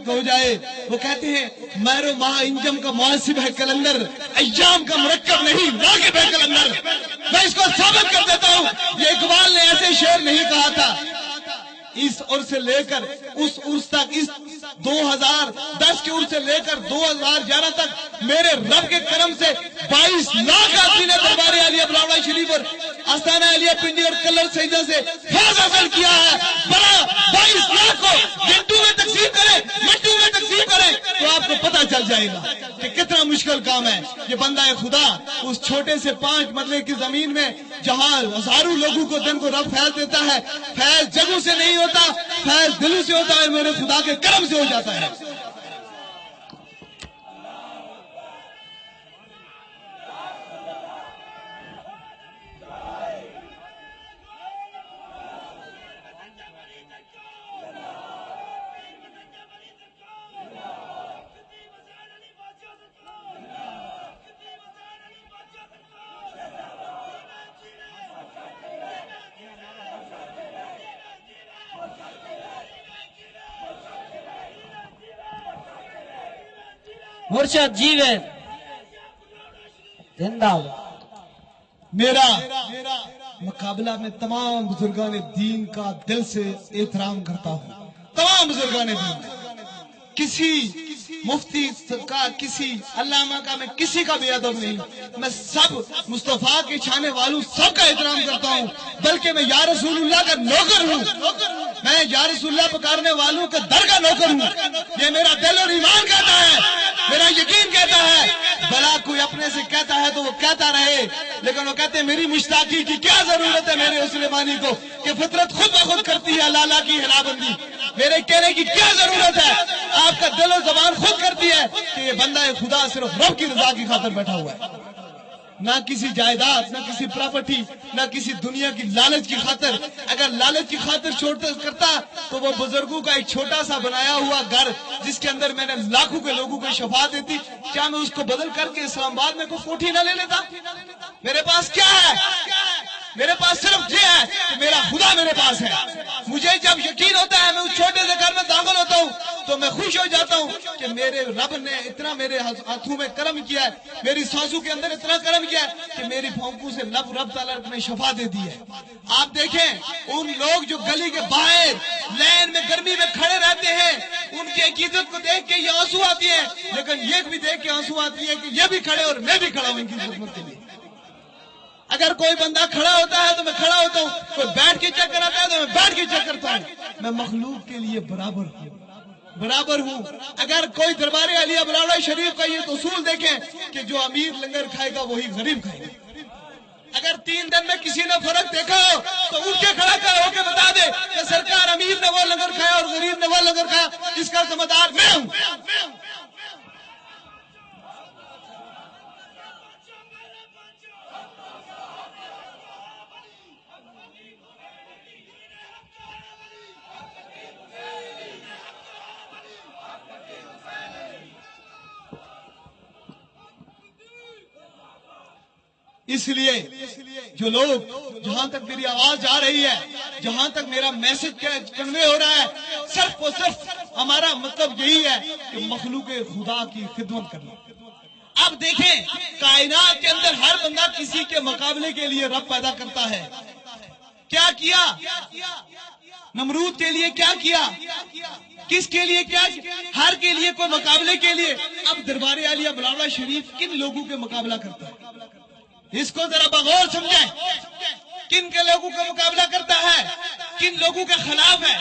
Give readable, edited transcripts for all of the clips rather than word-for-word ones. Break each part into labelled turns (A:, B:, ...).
A: वक्त हो जाए। वो कहते हैं मैरो माह इंजम का मुआसिब है कलंदर, अय्याम का मुरक्कब नहीं रागिब है कलंदर। मैं इसको साबित कर देता हूँ, ये इकबाल ने ऐसे शेर नहीं कहा था। इस उर्स से लेकर उस उर्स तक, इस 2010 के उर्स से लेकर 2011 तक मेरे रब के करम से 22 लाख आदमी ने दरबार आलिया बलावड़ा शरीफ और आस्थाना आलिया पिंडी और कलर सईदा से फैज़ हासिल किया है। बड़ा 22 लाख को गिट्टू में तकसीम करें, मिट्टू में तकसीम करें तो आपको पता चल जाएगा कि कितना मुश्किल काम है। ये बंदा है खुदा उस छोटे से 5 मरले की जमीन में जहां हजारों लोगों को दिन को रब फैज देता है। फैज जगहों से नहीं होता, फैज दिलों से होता है, मेरे खुदा के करम से हो जाता है।
B: मुर्शद जीवे जिंदाबाद।
A: मेरा मुकाबला में तमाम बुजुर्गान दीन का दिल से एहतराम करता हूँ। तमाम बुजुर्गान दीन, किसी मुफ्ती का, किसी अल्लामा का, मैं किसी का बेअदब नहीं। मैं सब मुस्तफा के छाने वालों सबका एहतराम करता हूँ। बल्कि मैं या रसूलुल्लाह का नौकर हूँ। मैं या रसूलुल्लाह पुकारने वालों के दर का नौकर हूँ। ये मेरा दिल और ईमान कहता है, मेरा यकीन कहता है। भला कोई अपने से कहता है तो वो कहता रहे, लेकिन वो कहते हैं मेरी मुश्ताकी की क्या जरूरत है मेरे उस्लेमानी को, कि फितरत खुद ब खुद करती है लाला की हिराबंदी। मेरे कहने की क्या जरूरत है, आपका दिल और जबान खुद करती है कि ये बंदा है खुदा सिर्फ रब की रजा की खातिर बैठा हुआ है। ना किसी जायदाद, ना किसी प्रॉपर्टी, ना किसी दुनिया की लालच की खातिर। अगर लालच की खातिर छोड़ते करता तो वो बुजुर्गों का एक छोटा सा बनाया हुआ घर जिसके अंदर मैंने लाखों के लोगों को शफा देती, क्या मैं उसको बदल करके इस्लामाबाद में कोई कोठी ना ले लेता? मेरे पास क्या है? मेरे पास सिर्फ ये है कि मेरा खुदा मेरे पास है। मुझे जब यकीन होता है, मैं उस छोटे से घर में दाखिल होता हूँ तो मैं खुश हो जाता हूँ कि मेरे रब ने इतना मेरे हाथों में करम किया है, मेरी सांसों के अंदर इतना करम किया है कि मेरी भौंकों से रब ताला ने शफा दे दी है। आप देखें उन लोग जो गली के बाहर लाइन में गर्मी में खड़े रहते हैं, उनकी अकीदत को देख के ये आंसू आती है, लेकिन ये भी देख के आंसू आती है कि ये भी खड़े और मैं भी खड़ा हूँ इनकी खिदमत के लिए। अगर कोई बंदा खड़ा होता है तो मैं खड़ा होता हूँ, कोई बैठ के चेक कराता है तो मैं बैठ के चेक करता हूँ। मैं मखलूक के लिए बराबर हूँ, बराबर हूँ। अगर कोई दरबार आलिया बलावड़ा शरीफ का ये उसूल देखें कि जो अमीर लंगर खाएगा वही गरीब खाएगा। अगर 3 दिन में किसी ने फर्क देखा हो तो उठ के खड़ा कर होके बता दे कि सरकार अमीर ने वो लंगर खाया और गरीब ने वो लंगर खाया, इसका जिम्मेदार मैं हूँ। इसलिए जो लोग, जहां तक मेरी आवाज आ रही है, जहां तक मेरा मैसेज कन्वे हो रहा है, सिर्फ और सिर्फ हमारा मतलब यही है कि मखलूक खुदा की खिदमत करना। अब देखें, कायनात के अंदर हर बंदा किसी के मुकाबले के लिए रब पैदा करता है। क्या किया नमरूद के लिए, क्या किया, किसके लिए, क्या, हर के लिए, कोई मुकाबले के लिए। अब दरबार आलिया बलावड़ा शरीफ किन लोगों के मुकाबला करता है, इसको जरा बगौर समझें। किन के लोगों का मुकाबला करता है, किन लोगों के खिलाफ है?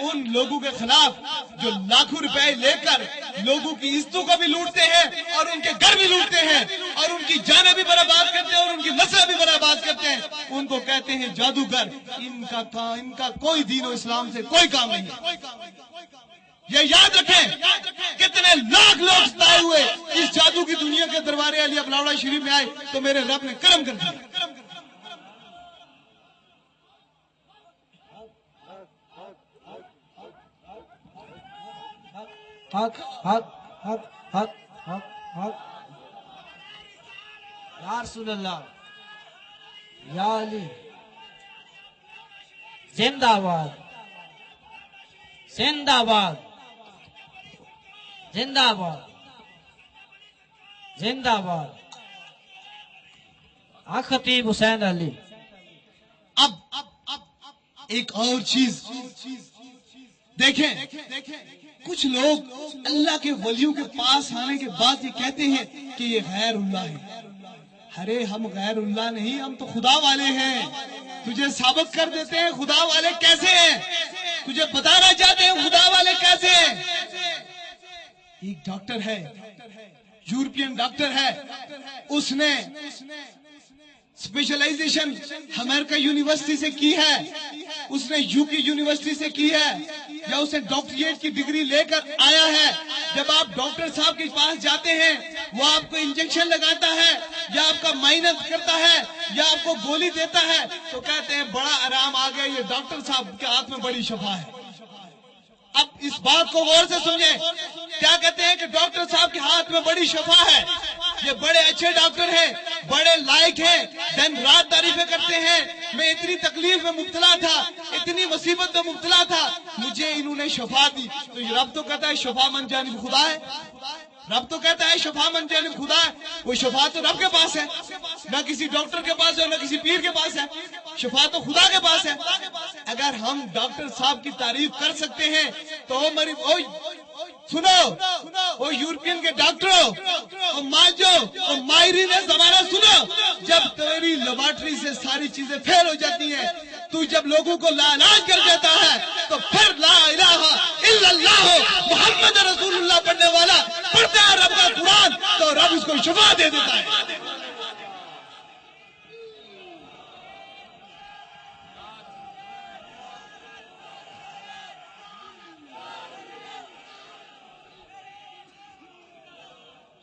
A: उन लोगों के खिलाफ जो लाखों रुपए लेकर लोगों की इज्जतों को भी लूटते हैं और उनके घर भी लूटते हैं और उनकी जानें भी बर्बाद करते हैं और उनकी नस्लें भी बर्बाद करते हैं। उनको कहते हैं जादूगर। इनका कोई दीन और इस्लाम से कोई काम नहीं है। ये याद रखें, कितने लाख लोग सताए हुए इस जादू की दुनिया के दरबार आलिया बलावड़ा शरीफ में आए तो मेरे रब ने करम कर दिया।
B: हक हक हक हक हक हक या रसूलल्लाह या अली जिंदाबाद जिंदाबाद। जिंदाबाद जिंदाबाद। खतीब हुसैन अली।
A: अब एक और चीज देखें, कुछ लोग अल्लाह के वलियों के पास आने के बाद ये कहते हैं कि ये गैरुल्लाह है। अरे हम गैरुल्लाह नहीं, हम तो खुदा वाले हैं। तुझे साबित कर देते हैं खुदा वाले कैसे हैं, तुझे बताना चाहते हैं खुदा वाले कैसे हैं। एक डॉक्टर है, यूरोपियन डॉक्टर है, उसने स्पेशलाइजेशन अमेरिका यूनिवर्सिटी से की है, उसने यूके यूनिवर्सिटी से की है, या उसने डॉक्टरेट की डिग्री लेकर आया है। जब आप डॉक्टर साहब के पास जाते हैं, वो आपको इंजेक्शन लगाता है या आपका माइनस करता है या आपको गोली देता है, तो कहते हैं बड़ा आराम आ गया, ये डॉक्टर साहब के हाथ में बड़ी शफा है। अब इस बात को गौर से समझें, क्या कहते हैं कि डॉक्टर साहब के हाथ में बड़ी शफा है, ये बड़े अच्छे डॉक्टर हैं, बड़े लायक हैं, दिन रात तारीफें करते हैं। मैं इतनी तकलीफ में मुब्तला था, इतनी मुसीबत में मुब्तला था, मुझे इन्होंने शफा दी। तो ये रब तो कहता है शफा मन जानिब खुदा है, रब तो कहता है शफा मन जानिब खुदा है। वो शफा तो रब के पास है, न किसी डॉक्टर के पास है, न किसी पीर के पास है, शफा तो खुदा के पास है। अगर हम डॉक्टर साहब की तारीफ कर सकते हैं तो हमारी सुनो, वो यूरोपियन के डॉक्टरों और माजो और माहिरीन जमाना सुनो, जब तेरी लेबोरेटरी से सारी चीजें फेल हो जाती हैं, तू जब लोगों को लाइलाज कर देता है, तो फिर ला इलाहा इल्लल्लाह मुहम्मद रसूलुल्लाह पढ़ने वाला पढ़ता है रब का कुरान, तो रब उसको शफा दे देता है।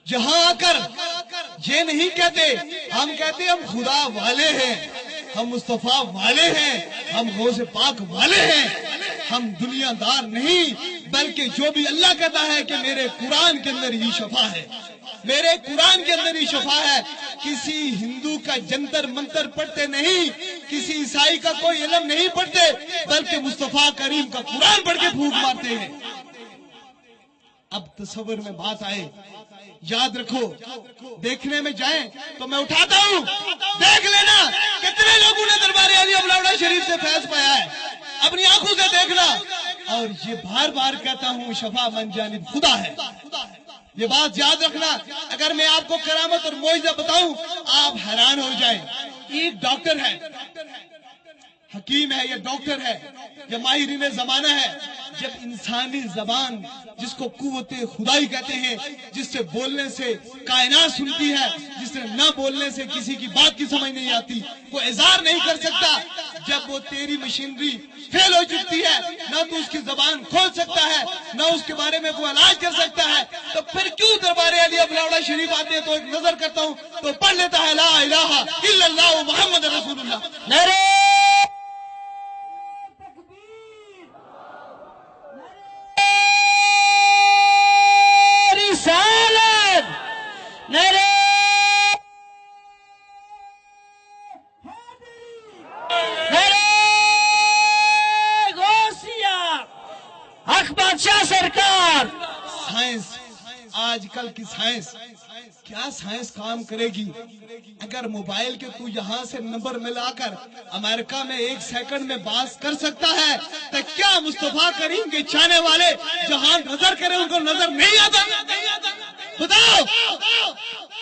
A: जहां आकर ये नहीं कहते, हम कहते हम खुदा वाले हैं, हम मुस्तफा वाले हैं, हम गौसे पाक वाले हैं, हम दुनियादार नहीं, बल्कि जो भी अल्लाह कहता है कि मेरे कुरान के अंदर ही शफा है, मेरे कुरान के अंदर ही शफा है। किसी हिंदू का जंतर मंतर पढ़ते नहीं, किसी ईसाई का कोई इल्म नहीं पढ़ते, बल्कि मुस्तफा करीम का कुरान पढ़ के फूंक मारते हैं। अब तस्वर में बात आए, याद रखो, देखने में जाएं तो मैं उठाता हूं, देख लेना कितने लोगों ने दरबार अली अबलावड़ा शरीफ से फैज पाया है, अपनी आंखों से देखना। और ये बार बार कहता हूं शफा मन जानिब खुदा है, ये बात याद रखना। अगर मैं आपको करामत और मोइज़ा बताऊं आप हैरान हो जाएं। एक डॉक्टर है, हकीम है, या डॉक्टर है, या माहिरीन जमाना है, जब इंसानी जबान जिसको कुव्वते खुदाई कहते हैं, जिससे बोलने से कायनात सुनती है, जिससे न बोलने से किसी की बात की समझ नहीं आती, वो इज़हार नहीं कर सकता, जब वो तेरी मशीनरी फेल हो चुकी है, न तो उसकी जबान खोल सकता है, न उसके बारे में वो इलाज कर सकता है, तो फिर क्यों दरबार अली अबलावड़ा शरीफ आते हैं? तो एक नजर करता हूँ तो पढ़ लेता है ला इलाहा इल्लल्लाह मुहम्मद रसूलुल्लाह।
B: सरकार
A: साइंस, आजकल की साइंस, क्या साइंस काम करेगी? अगर मोबाइल के तू यहाँ से नंबर मिलाकर अमेरिका में 1 सेकंड में बात कर सकता है, तो क्या मुस्तफा करीम के चाहने वाले जहां नजर करे उनको नजर नहीं आता? बताओ,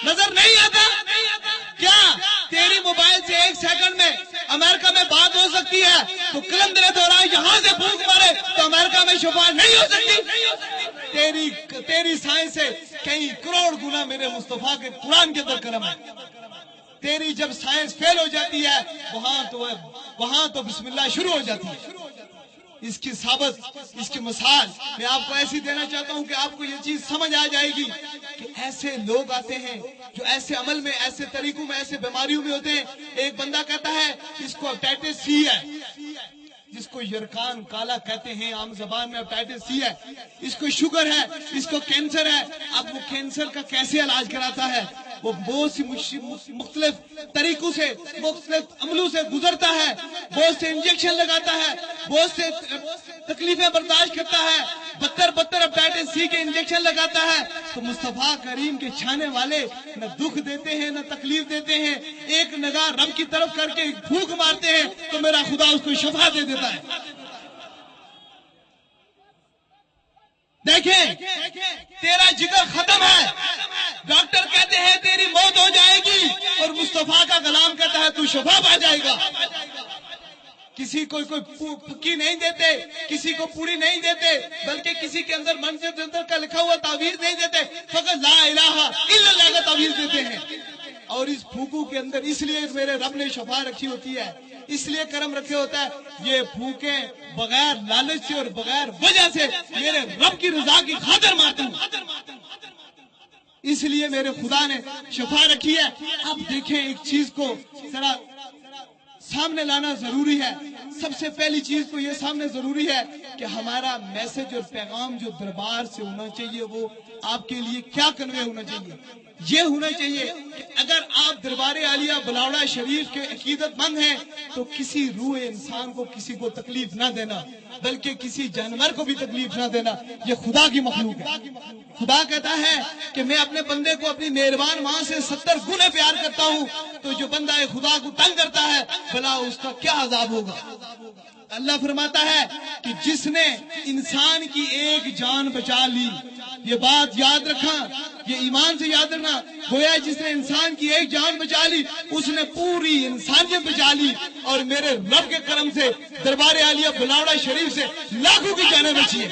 A: नजर नहीं आता? क्या तेरी मोबाइल से 1 सेकंड में अमेरिका में बात हो सकती है, तो कलंदरे दौरान यहाँ से फूंक मारे तो अमेरिका में शफा नहीं हो सकती? तेरी साइंस से कई करोड़ गुना मेरे मुस्तफा के कुरान के अंदर करम है। तेरी जब साइंस फेल हो जाती है, वहां तो बिस्मिल्लाह शुरू हो जाती है। इसकी साबत, इसकी मिसाल मैं आपको ऐसी देना चाहता हूं कि आपको ये चीज समझ आ जाएगी कि ऐसे लोग आते हैं जो ऐसे अमल में, ऐसे तरीकों में, ऐसे बीमारियों में होते हैं। एक बंदा कहता है इसको हेपेटाइटिस सी है, जिसको यरकान काला कहते हैं आम जबान में, हेपेटाइटिस सी है, इसको शुगर है, इसको कैंसर है। अब वो कैंसर का कैसे इलाज कराता है? وہ بہت سی مختلف طریقوں سے مختلف عملوں سے گزرتا ہے، بہت سے انجیکشن لگاتا ہے، بہت سے تکلیفیں برداشت کرتا ہے، بدتر ہیپاٹائٹس سی کے انجیکشن لگاتا ہے، تو مصطفیٰ کریم کے چھانے والے نہ دکھ دیتے ہیں نہ تکلیف دیتے ہیں، ایک نگاہ رب کی طرف کر کے پھونک مارتے ہیں تو میرا خدا اس کو شفا دے دیتا ہے۔ دیکھیں تیرا جگر ختم ہے، ڈاکٹر کہتے ہیں تیری موت ہو جائے گی، اور مصطفیٰ کا کلام کہتا ہے تو شفا پا جائے گا۔ کسی کو کوئی پھکی نہیں دیتے، کسی کو پوری نہیں دیتے، بلکہ کسی کے اندر منظر کا لکھا ہوا تعویذ نہیں دیتے، فقط لا الہ الا اللہ کا تعویذ دیتے ہیں۔ اور اس پھوکوں کے اندر اس لیے میرے رب نے شفا رکھی ہوتی ہے، اس لیے کرم رکھے ہوتا ہے، یہ پھوکیں بغیر لالچ سے اور بغیر وجہ سے میرے رب کی رضا کی خاطر مارتا ہوں، اس لیے میرے خدا نے شفا رکھی ہے۔ اب دیکھیں ایک چیز کو ذرا سامنے لانا ضروری ہے۔ سب سے پہلی چیز تو یہ سامنے ضروری ہے کہ ہمارا میسج اور پیغام جو دربار سے ہونا چاہیے وہ آپ کے لیے کیا کنوے ہونا چاہیے؟ یہ ہونا چاہیے کہ اگر آپ دربار عالیہ بلاوڑا شریف کے عقیدت مند ہیں تو کسی روح انسان کو کسی کو تکلیف نہ دینا، بلکہ کسی جانور کو بھی تکلیف نہ دینا، یہ خدا کی مخلوق ہے۔ خدا کہتا ہے کہ میں اپنے بندے کو اپنی مہربان ماں سے 70 گنے پیار کرتا ہوں، تو جو بندہ خدا کو تنگ کرتا ہے بھلا اس کا کیا عذاب ہوگا۔ اللہ فرماتا ہے کہ جس نے انسان کی ایک جان بچا لی، یہ بات یاد رکھنا، یہ ایمان سے یاد رکھنا، گویا جس نے انسان کی ایک جان بچا لی اس نے پوری انسانیت بچا لی، اور میرے رب کے کرم سے دربار عالیہ بلاوڑا شریف سے لاکھوں کی جانیں بچی ہیں۔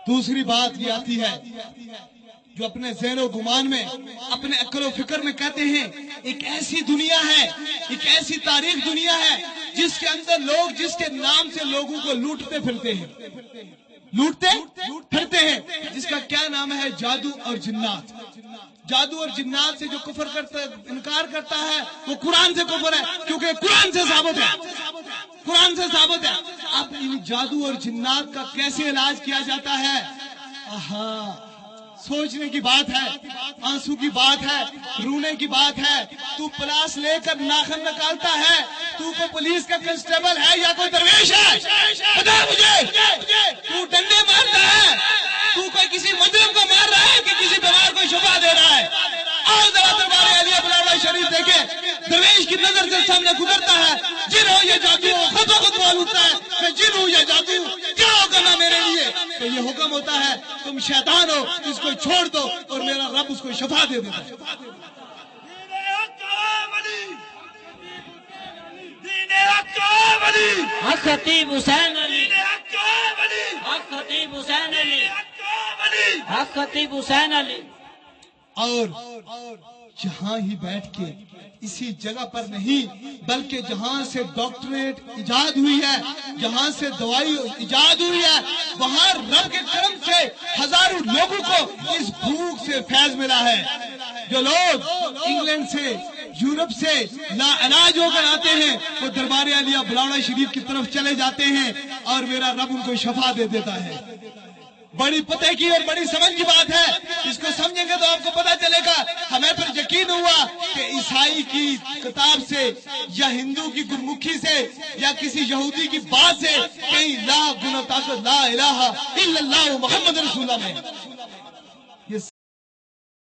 A: دوسری بات یہ آتی ہے جو اپنے ذہن و گمان میں اپنے عقل و فکر میں کہتے ہیں ایک ایسی دنیا ہے، ایک ایسی تاریخ دنیا ہے جس کے اندر لوگ جس کے نام سے لوگوں کو لوٹتے پھرتے ہیں، جس کا کیا نام ہے؟ جادو اور جنات۔ جادو اور جنات سے جو کفر کرتا انکار کرتا ہے وہ قرآن سے کفر ہے، کیونکہ قرآن سے ثابت ہے۔ اب ان جادو اور جنات کا کیسے علاج کیا جاتا ہے؟ سوچنے کی بات ہے، آنسو کی بات ہے، رونے کی بات ہے۔ تو پلاس لے کر ناخن نکالتا ہے، تو کوئی پولیس کا کنسٹیبل ہے یا کوئی درویش ہے؟ بتا مجھے، تو ڈنڈے مارتا ہے، تو کوئی کسی مجرم کو مار رہا ہے کہ کسی بیمار کو شفا دے رہا ہے؟ آؤ ذرا دربار عالیہ بلاوڑا شریف دیکھیں، درویش کی نظر سے سامنے گزرتا ہے، جن ہو یہ جادو، خود بخود معلوم ہوتا ہے میں جن ہوں یا جادو، کیا حکم ہے میرے لیے؟ تو یہ حکم ہوتا ہے تم شیطان ہو، اس کو چھوڑ دو، اور میرا رب اس کو شفا دے دیتا ہے۔
B: خطیب حسین علی، خطیب حسین علی، خطیب حسین علی۔
A: اور جہاں ہی بیٹھ کے اسی جگہ پر نہیں بلکہ جہاں سے ڈاکٹریٹ ایجاد ہوئی ہے، جہاں سے دوائی ایجاد ہوئی ہے، وہاں رب کے کرم سے ہزاروں لوگوں کو اس بھوک سے فیض ملا ہے۔ جو لوگ انگلینڈ سے یورپ سے لا علاج ہو کر آتے ہیں وہ دربار عالیہ بلاوڑا شریف کی طرف چلے جاتے ہیں اور میرا رب ان کو شفا دے دیتا ہے۔ بڑی پتہ کی اور بڑی سمجھ کی بات ہے، اس کو سمجھیں گے تو آپ کو پتا چلے گا۔ ہمیں پھر یقین ہوا کہ عیسائی کی کتاب سے یا ہندو کی گرمکھی سے یا کسی یہودی کی بات سے کئی لاکھ گنا طاقت لا الہ الا اللہ محمد رسول اللہ میں